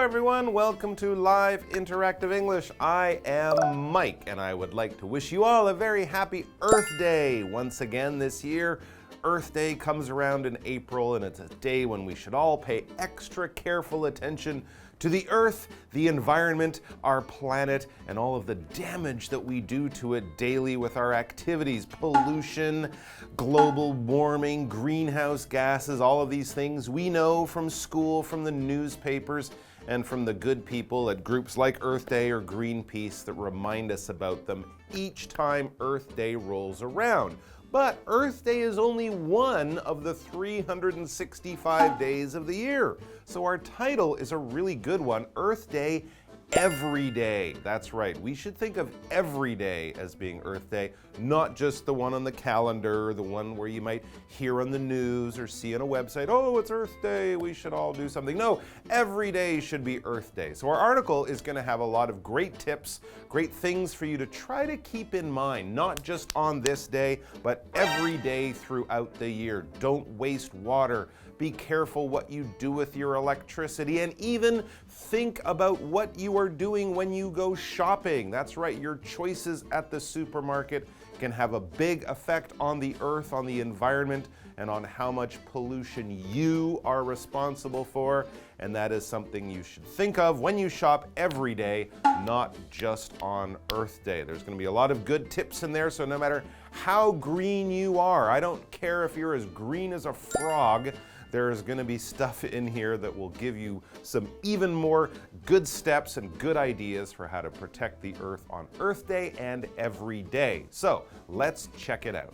everyone. Welcome to Live Interactive English. I am Mike, and I would like to wish you all a very happy Earth Day. Once again this year, Earth Day comes around in April, and it's a day when we should all pay extra careful attention to the Earth, the environment, our planet, and all of the damage that we do to it daily with our activities. Pollution, global warming, greenhouse gases, all of these things we know from school, from the newspapers, and from the good people at groups like Earth Day or Greenpeace that remind us about them each time Earth Day rolls around. But Earth Day is only one of the 365 days of the year. So our title is a really good one, Earth Day Every Day. That's right, we should think of every day as being Earth Day, not just the one on the calendar, the one where you might hear on the news or see on a website, oh, it's Earth Day, we should all do something. No, every day should be Earth Day. So our article is going to have a lot of great tips, great things for you to try to keep in mind, not just on this day, but every day throughout the year. Don't waste water. Be careful what you do with your electricity, and even think about what you are doing when you go shopping. That's right, your choices at the supermarket can have a big effect on the earth, on the environment, and on how much pollution you are responsible for. And that is something you should think of when you shop every day, not just on Earth Day. There's going to be a lot of good tips in there, so no matter how green you are, I don't care if you're as green as a frog, there's going to be stuff in here that will give you some even more good steps and good ideas for how to protect the Earth on Earth Day and every day. So let's check it out.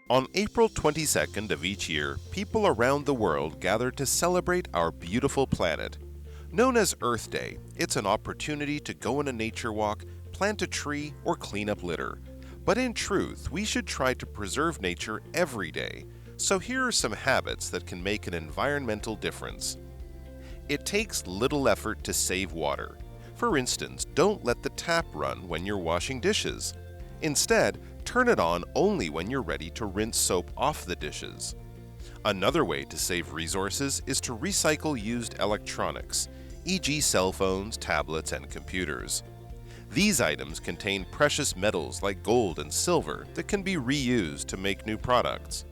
On April 22nd of each year, people around the world gather to celebrate our beautiful planet. Known as Earth Day, it's an opportunity to go on a nature walk, plant a tree, or clean up litter. But in truth, we should try to preserve nature every day. So here are some habits that can make an environmental difference. It takes little effort to save water. For instance, don't let the tap run when you're washing dishes. Instead, turn it on only when you're ready to rinse soap off the dishes. Another way to save resources is to recycle used electronics, e.g. cell phones, tablets, and computers. These items contain precious metals like gold and silver that can be reused to make new products.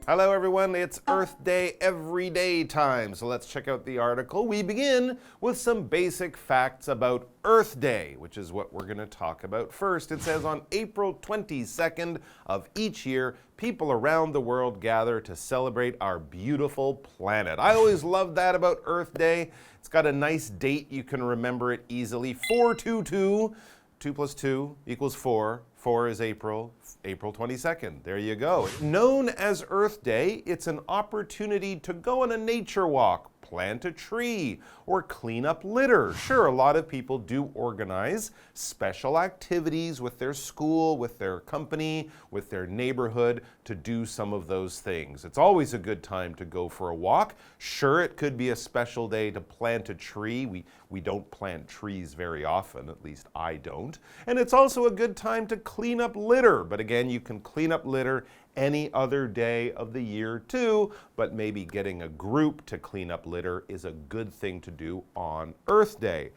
Hello everyone, it's Earth Day Every Day time, so let's check out the article. We begin with some basic facts about Earth Day, which is what we're going to talk about first. It says on April 22nd of each year, people around the world gather to celebrate our beautiful planet. I always love that about Earth Day. It's got a nice date, you can remember it easily. 422, 2 plus 2 equals 4. 4 is April 22nd. There you go. Known as Earth Day, it's an opportunity to go on a nature walk, plant a tree, or clean up litter. Sure, a lot of people do organize special activities with their school, with their company, with their neighborhood to do some of those things. It's always a good time to go for a walk. Sure, it could be a special day to plant a tree. We don't plant trees very often, at least I don't. And it's also a good time to clean up litter. But again, you can clean up litter any other day of the year too, but maybe getting a group to clean up litter is a good thing to do on Earth Day.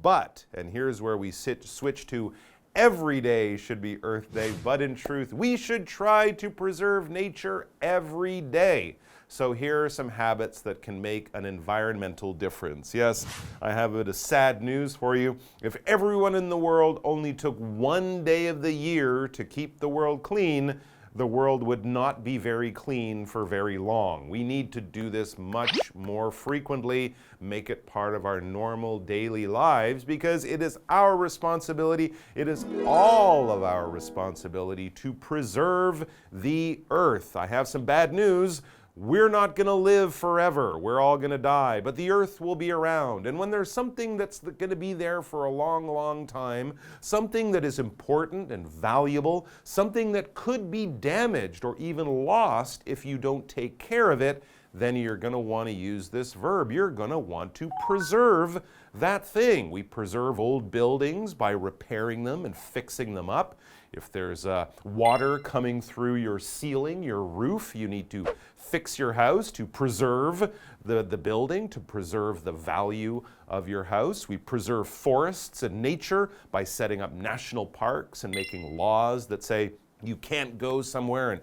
But, and here's where we switch to every day should be Earth Day, but in truth, we should try to preserve nature every day. So here are some habits that can make an environmental difference. Yes, I have a sad news for you. If everyone in the world only took one day of the year to keep the world clean, the world would not be very clean for very long. We need to do this much more frequently, make it part of our normal daily lives, because it is our responsibility, it is all of our responsibility to preserve the earth. I have some bad news. we're not going to live forever. We're all going to die, but the earth will be around. And when there's something that's going to be there for a long, long time, something that is important and valuable, something that could be damaged or even lost if you don't take care of it, then you're going to want to use this verb. You're going to want to preserve that thing. We preserve old buildings by repairing them and fixing them up. If there's water coming through your ceiling, your roof, you need to fix your house to preserve the building, to preserve the value of your house. We preserve forests and nature by setting up national parks and making laws that say you can't go somewhere and,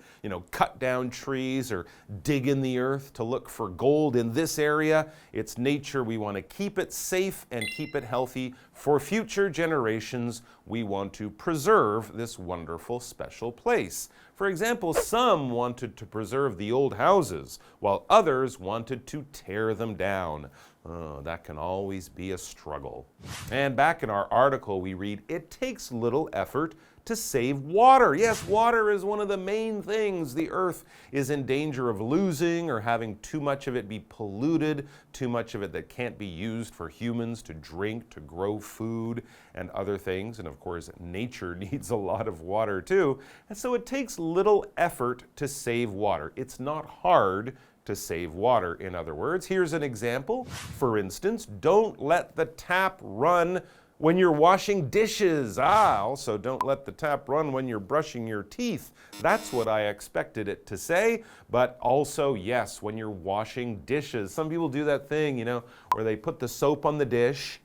cut down trees or dig in the earth to look for gold in this area. It's nature. We want to keep it safe and keep it healthy for future generations. We want to preserve this wonderful, special place. For example, some wanted to preserve the old houses, while others wanted to tear them down. Oh, that can always be a struggle. And back in our article, we read, it takes little effort to save water. Yes, water is one of the main things the earth is in danger of losing or having too much of it be polluted, too much of it that can't be used for humans to drink, to grow food and other things. And of course, nature needs a lot of water too. And so it takes little effort to save water. It's not hard to save water, in other words. Here's an example. For instance, don't let the tap run when you're washing dishes. Also don't let the tap run when you're brushing your teeth. That's what I expected it to say, but also, yes, when you're washing dishes. Some people do that thing, where they put the soap on the dish,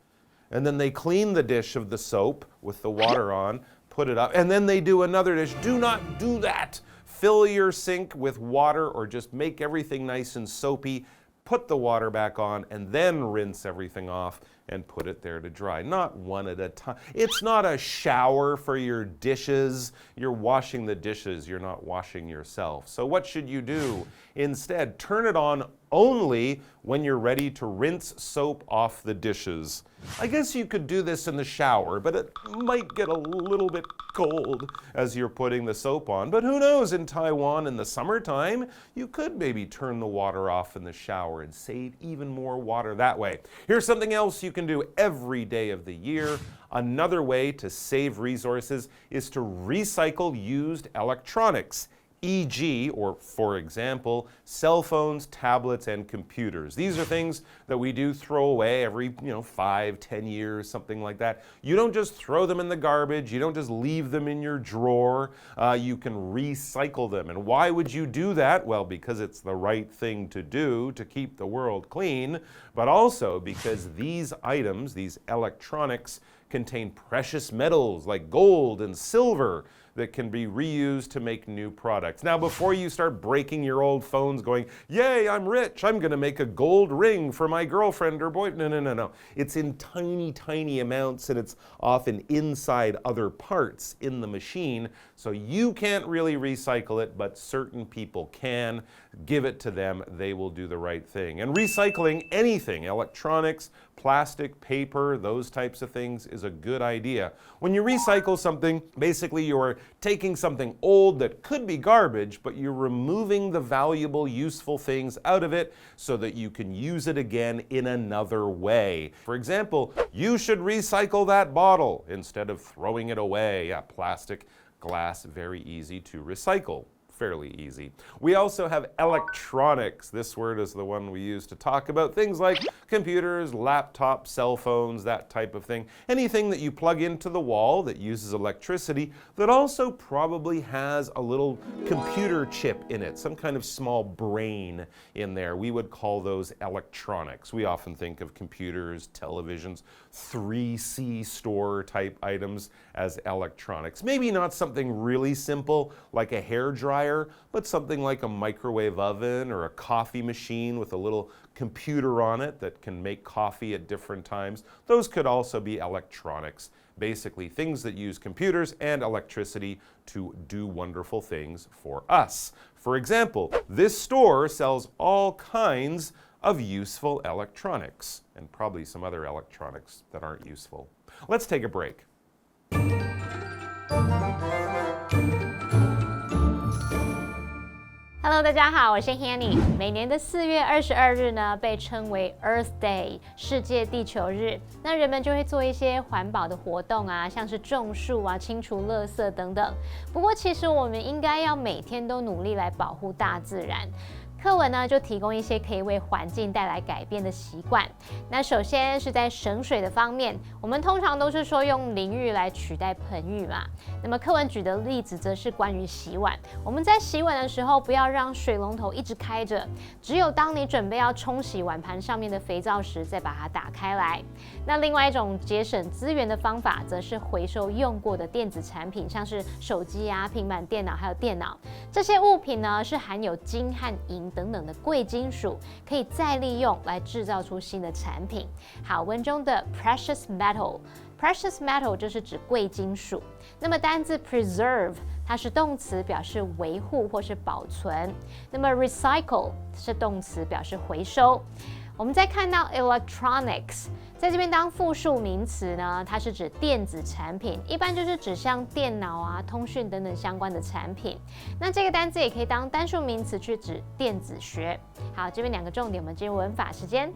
and then they clean the dish of the soap with the water on, put it up, and then they do another dish. Do not do that. Fill your sink with water or just make everything nice and soapy. Put the water back on and then rinse everything off and put it there to dry. Not one at a time. It's not a shower for your dishes. You're washing the dishes. You're not washing yourself. So what should you do? Instead, turn it on only when you're ready to rinse soap off the dishes. I guess you could do this in the shower, but it might get a little bit cold as you're putting the soap on. But who knows, in Taiwan in the summertime, you could maybe turn the water off in the shower and save even more water that way. Here's something else you can do every day of the year. Another way to save resources is to recycle used electronics. E.g., or for example, cell phones, tablets, and computers. These are things that we do throw away every, 5-10 years, something like that. You don't just throw them in the garbage. You don't just leave them in your drawer. You can recycle them. And why would you do that? Well, because it's the right thing to do to keep the world clean, but also because these items, these electronics, contain precious metals like gold and silver that can be reused to make new products. Now, before you start breaking your old phones going, yay, I'm rich, I'm going to make a gold ring for my girlfriend or boyfriend. No. It's in tiny, tiny amounts, and it's often inside other parts in the machine. So you can't really recycle it, but certain people can. Give it to them. They will do the right thing. And recycling anything, electronics, plastic, paper, those types of things is a good idea. When you recycle something, basically you're taking something old that could be garbage, but you're removing the valuable, useful things out of it so that you can use it again in another way. For example, you should recycle that bottle instead of throwing it away. Yeah, plastic, glass, very easy to recycle. Fairly easy. We also have electronics. This word is the one we use to talk about things like computers, laptops, cell phones, that type of thing. Anything that you plug into the wall that uses electricity that also probably has a little computer chip in it, some kind of small brain in there. We would call those electronics. We often think of computers, televisions, 3C store type items as electronics. Maybe not something really simple like a hair dryer, but something like a microwave oven or a coffee machine with a little computer on it that can make coffee at different times. Those could also be electronics. Basically, things that use computers and electricity to do wonderful things for us. For example, this store sells all kinds of useful electronics, and probably some other electronics that aren't useful. Let's take a break. Hello， 大家好，我是 Hanny。每年的4月22日呢，被称为 Earth Day 世界地球日。那人们就会做一些环保的活动啊，像是种树啊、清除垃圾等等。不过，其实我们应该要每天都努力来保护大自然。课文呢就提供一些可以为环境带来改变的习惯。那首先是在省水的方面，我们通常都是说用淋浴来取代盆浴嘛。那么课文举的例子则是关于洗碗。我们在洗碗的时候，不要让水龙头一直开着，只有当你准备要冲洗碗盘上面的肥皂时，再把它打开来。那另外一种节省资源的方法，则是回收用过的电子产品，像是手机啊、平板电脑还有电脑。这些物品呢是含有金和银等等的贵金属，可以再利用来制造出新的产品。好，文中的 precious metal。Precious metal 就是指贵金属。那么单字 preserve 它是动词，表示维护或是保存。那么 recycle 是动词，表示回收。我们再看到 electronics， 在这边当复数名词呢，它是指电子产品，一般就是指像电脑啊、通讯等等相关的产品。那这个单字也可以当单数名词去指电子学。好，这边2个重点，我们进入文法时间。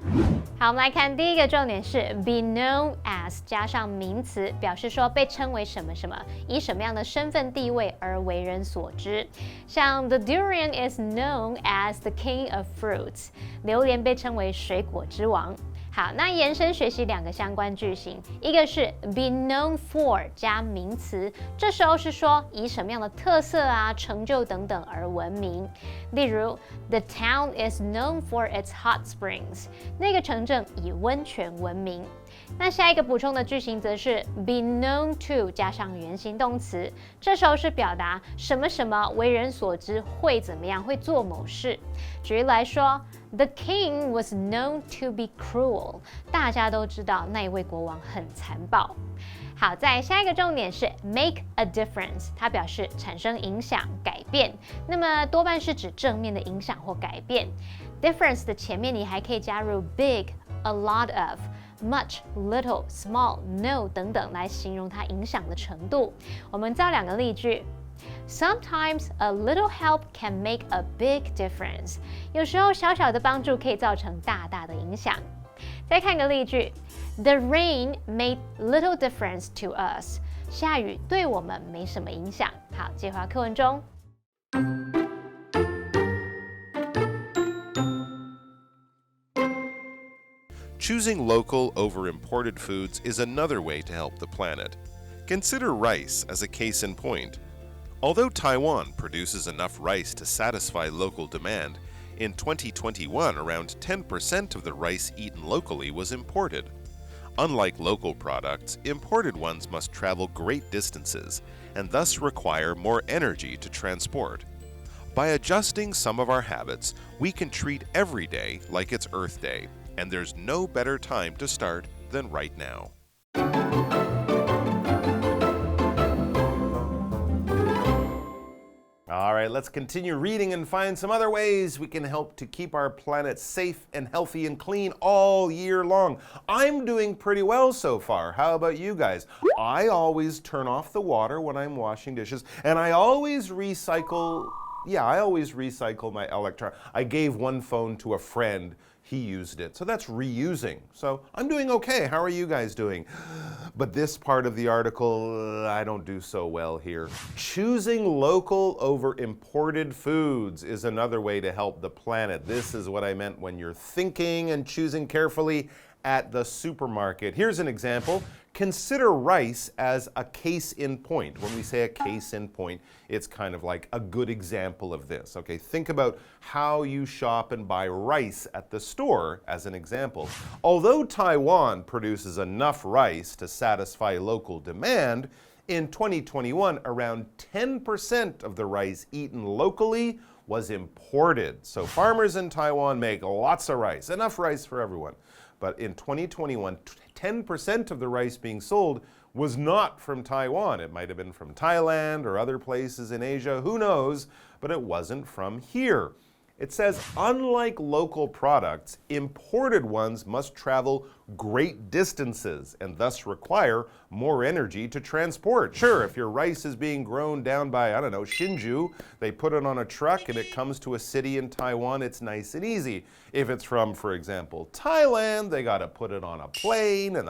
好，我们来看第一个重点是 be known as 加上名词，表示说被称为什么什么，以什么样的身份地位而为人所知。像 the durian is known as the king of fruits， 榴莲被称为水果之王。好，那延伸学习2个相关句型，一个是 be known for 加名词，这时候是说以什么样的特色啊、成就等等而闻名。例如 the town is known for its hot springs， 那个城镇以温泉闻名。那下一个补充的句型则是 be known to 加上原形动词，这时候是表达什么什么为人所知会怎么样，会做某事。举例来说 The king was known to be cruel， 大家都知道那一位国王很残暴。好，再下一个重点是 make a difference， 它表示产生影响、改变，那么多半是指正面的影响或改变。difference 的前面你还可以加入 big、a lot of、much、little、small、no 等等来形容它影响的程度。我们造2个例句。Sometimes a little help can make a big difference。有时候小小的帮助可以造成大大的影响。再看个例句 ：The rain made little difference to us。下雨对我们没什么影响。好，接回到课文中。Choosing local over imported foods is another way to help the planet. Consider rice as a case in point. Although Taiwan produces enough rice to satisfy local demand, in 2021 around 10% of the rice eaten locally was imported. Unlike local products, imported ones must travel great distances and thus require more energy to transport. By adjusting some of our habits, we can treat every day like it's Earth Day, and there's no better time to start than right now. All right, let's continue reading and find some other ways we can help to keep our planet safe and healthy and clean all year long. I'm doing pretty well so far. How about you guys? I always turn off the water when I'm washing dishes, and I always recycle my electron. I gave one phone to a friend. He used it. So that's reusing. So I'm doing okay. How are you guys doing? But this part of the article, I don't do so well here. Choosing local over imported foods is another way to help the planet. This is what I meant when you're thinking and choosing carefully at the supermarket. Here's an example. Consider rice as a case in point. When we say a case in point, it's kind of like a good example of this. Okay, think about how you shop and buy rice at the store as an example. Although Taiwan produces enough rice to satisfy local demand, in 2021, around 10% of the rice eaten locally was imported. So farmers in Taiwan make lots of rice, enough rice for everyone. But in 2021, 10% of the rice being sold was not from Taiwan. It might have been from Thailand or other places in Asia, who knows, but it wasn't from here. It says, unlike local products, imported ones must travel great distances and thus require more energy to transport. Sure, if your rice is being grown down by, I don't know, Hsinchu, they put it on a truck and it comes to a city in Taiwan, it's nice and easy. If it's from, for example, Thailand, they got to put it on a plane and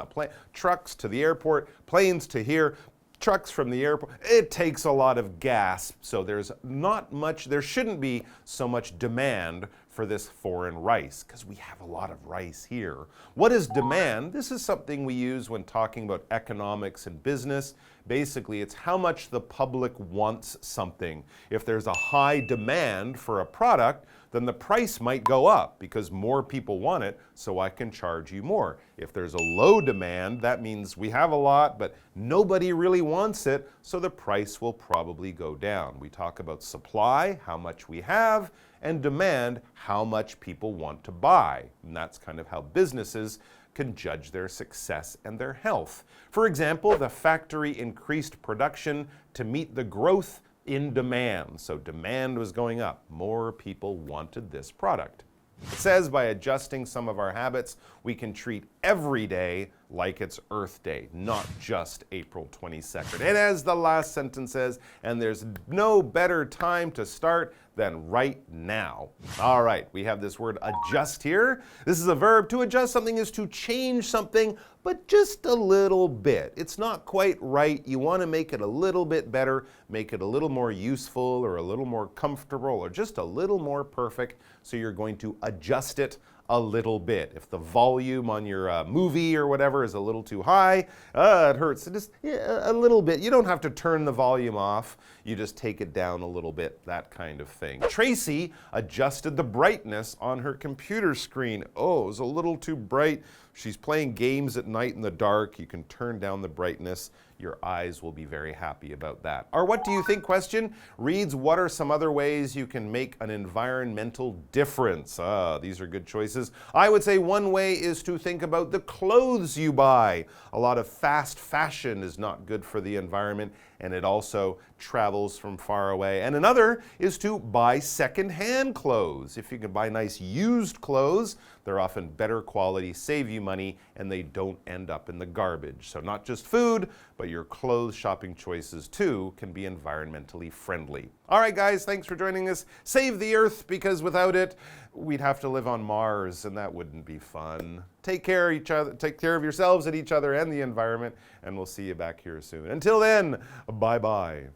trucks to the airport, planes to here. Trucks from the airport, it takes a lot of gas, so there shouldn't be so much demand for this foreign rice, because we have a lot of rice here. What is demand? This is something we use when talking about economics and business. Basically, it's how much the public wants something. If there's a high demand for a product, then the price might go up because more people want it, so I can charge you more. If there's a low demand, that means we have a lot, but nobody really wants it, so the price will probably go down. We talk about supply, how much we have, and demand, how much people want to buy. And that's kind of how businesses can judge their success and their health. For example, the factory increased production to meet the growth in demand. So demand was going up. More people wanted this product. It says by adjusting some of our habits, we can treat every day like it's Earth Day, not just April 22nd. And as the last sentence says, and there's no better time to start than right now. All right, we have this word adjust here. This is a verb. To adjust something is to change something, but just a little bit. It's not quite right. You want to make it a little bit better, make it a little more useful or a little more comfortable or just a little more perfect. So you're going to adjust it a little bit. If the volume on your movie or whatever is a little too high, it hurts. Just a little bit. You don't have to turn the volume off. You just take it down a little bit, that kind of thing. Tracy adjusted the brightness on her computer screen. Oh, it was a little too bright. She's playing games at night in the dark. You can turn down the brightness. Your eyes will be very happy about that. Our what do you think question reads, what are some other ways you can make an environmental difference? These are good choices. I would say one way is to think about the clothes you buy. A lot of fast fashion is not good for the environment, and it also travels from far away. And another is to buy second-hand clothes. If you can buy nice used clothes, they're often better quality, save you money, and they don't end up in the garbage. So not just food, but your clothes shopping choices too can be environmentally friendly. All right, guys, thanks for joining us. Save the Earth, because without it, we'd have to live on Mars, and that wouldn't be fun. Take care of yourselves and each other and the environment, and we'll see you back here soon. Until then, bye-bye.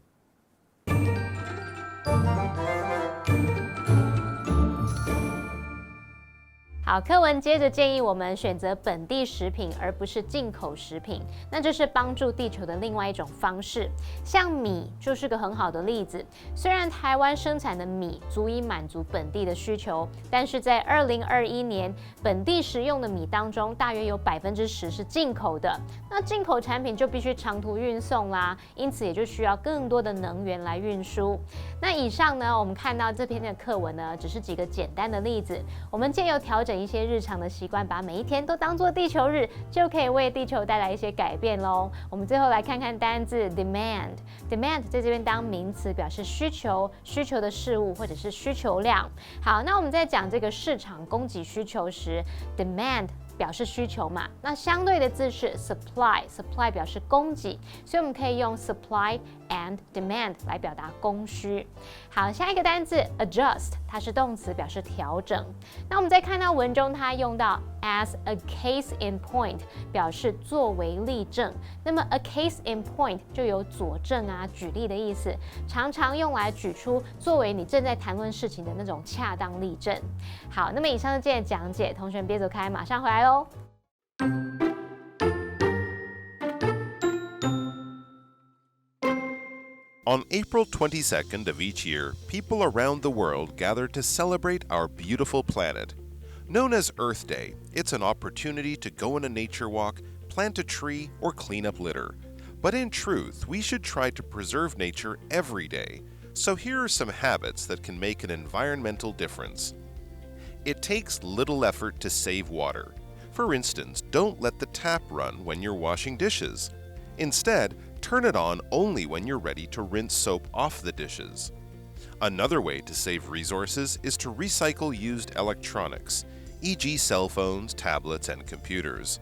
好，课文接着建议我们选择本地食品，而不是进口食品。那这是帮助地球的另外一种方式。像米就是个很好的例子。虽然台湾生产的米足以满足本地的需求，但是在2021年，本地食用的米当中，大约有10%是进口的。那进口产品就必须长途运送啦，因此也就需要更多的能源来运输。那以上呢，我们看到这篇的课文呢，只是几个简单的例子。我们借由调整一些日常的习惯，把每一天都当作地球日，就可以为地球带来一些改变咯。我们最后来看看单字 demand。demand 在这边当名词，表示需求、需求的事物或者是需求量。好，那我们在讲这个市场供给需求时 ，demand 表示需求嘛，那相对的字是 supply 表示供给，所以我们可以用 supply and demand 来表达供需。好，下一个单字 adjust， 它是动词，表示调整。那我们在看到文中它用到 as a case in point， 表示作为例证。那么 a case in point 就有佐证啊、举例的意思，常常用来举出作为你正在谈论事情的那种恰当例证。好，那么以上是今天的讲解，同学们别走开，马上回来喽。On April 22nd of each year, people around the world gather to celebrate our beautiful planet. Known as Earth Day, it's an opportunity to go on a nature walk, plant a tree, or clean up litter. But in truth, we should try to preserve nature every day. So here are some habits that can make an environmental difference. It takes little effort to save water. For instance, don't let the tap run when you're washing dishes. Instead, turn it on only when you're ready to rinse soap off the dishes. Another way to save resources is to recycle used electronics, e.g. cell phones, tablets, and computers.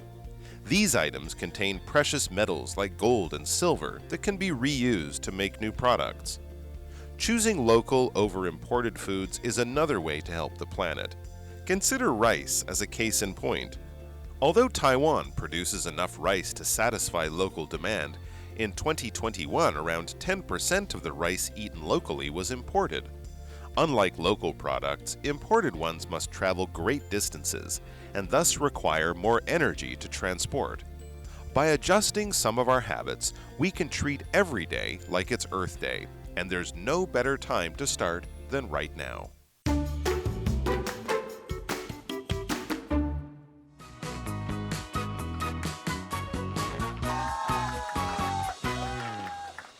These items contain precious metals like gold and silver that can be reused to make new products. Choosing local over imported foods is another way to help the planet. Consider rice as a case in point. Although Taiwan produces enough rice to satisfy local demand, in 2021 around 10% of the rice eaten locally was imported. Unlike local products, imported ones must travel great distances and thus require more energy to transport. By adjusting some of our habits, we can treat every day like it's Earth Day, and there's no better time to start than right now.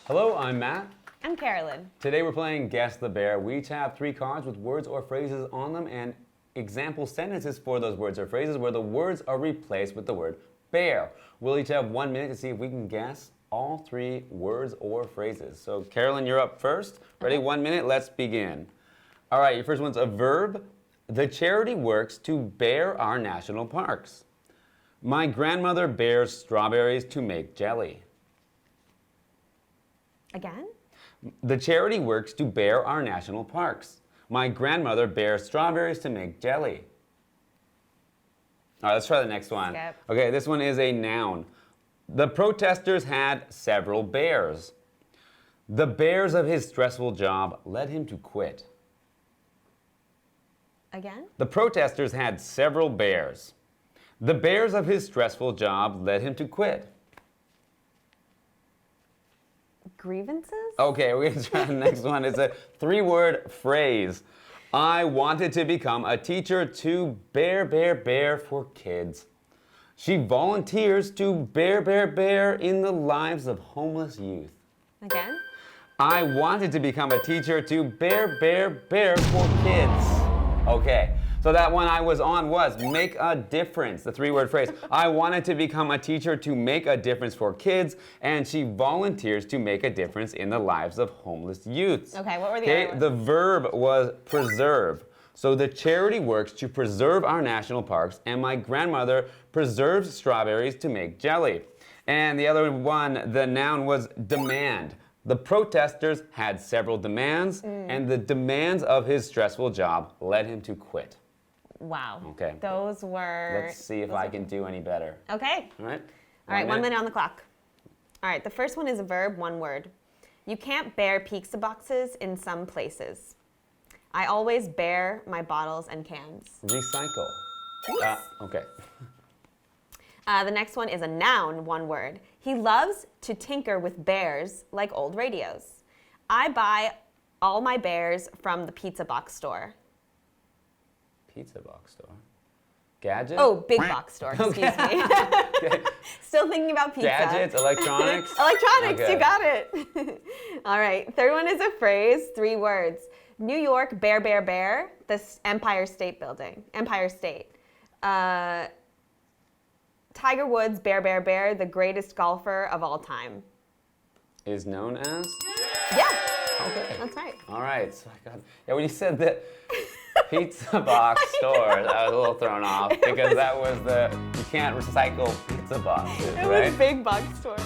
Hello, I'm Matt. I'm Carolyn. Today we're playing Guess the Bear. We each have 3 cards with words or phrases on them and example sentences for those words or phrases where the words are replaced with the word bear. We'll each have 1 minute to see if we can guess all 3 words or phrases. So Carolyn, you're up first. Ready? 1 minute, let's begin. All right, your first one's a verb. The charity works to bear our national parks. My grandmother bears strawberries to make jelly. Again? The charity works to bear our national parks. My grandmother bears strawberries to make jelly. All right, let's try the next one. Skip. Okay, this one is a noun. The protesters had several bears. The bears of his stressful job led him to quit. Again? The protesters had several bears. The bears of his stressful job led him to quit. Grievances? Okay, we're going to try the next one. It's a 3-word phrase. I wanted to become a teacher to bear for kids. She volunteers to bear in the lives of homeless youth. Again? I wanted to become a teacher to bear for kids. Okay, so that one I was on was make a difference, the 3-word phrase. I wanted to become a teacher to make a difference for kids, and she volunteers to make a difference in the lives of homeless youths. Okay, what were the other ones? The verb was preserve. So the charity works to preserve our national parks, and my grandmother preserves strawberries to make jelly. And the other one, the noun was demand. The protesters had several demands, and the demands of his stressful job led him to quit. Wow. Okay. Those were... Let's see if I can do any better. Okay. All right? All right, 1 minute on the clock. All right, the first one is a verb, 1 word. You can't bear pizza boxes in some places. I always bear my bottles and cans. Recycle. Yes. Okay. The next one is a noun, 1 word. He loves to tinker with bears like old radios. I buy all my bears from the pizza box store. Pizza box store. Gadget? Oh, big box store, excuse me. Okay. Still thinking about pizza. Gadgets, electronics? Electronics, Okay. You got it. All right, third one is a phrase, 3 words. New York, bear, the Empire State Building. Empire State. Tiger Woods, bear, the greatest golfer of all time. Is known as? Yeah, Okay. that's right. All right. So I got, yeah, when you said the pizza box store, I was a little thrown off because that was the, you can't recycle pizza boxes, It right? was big box store.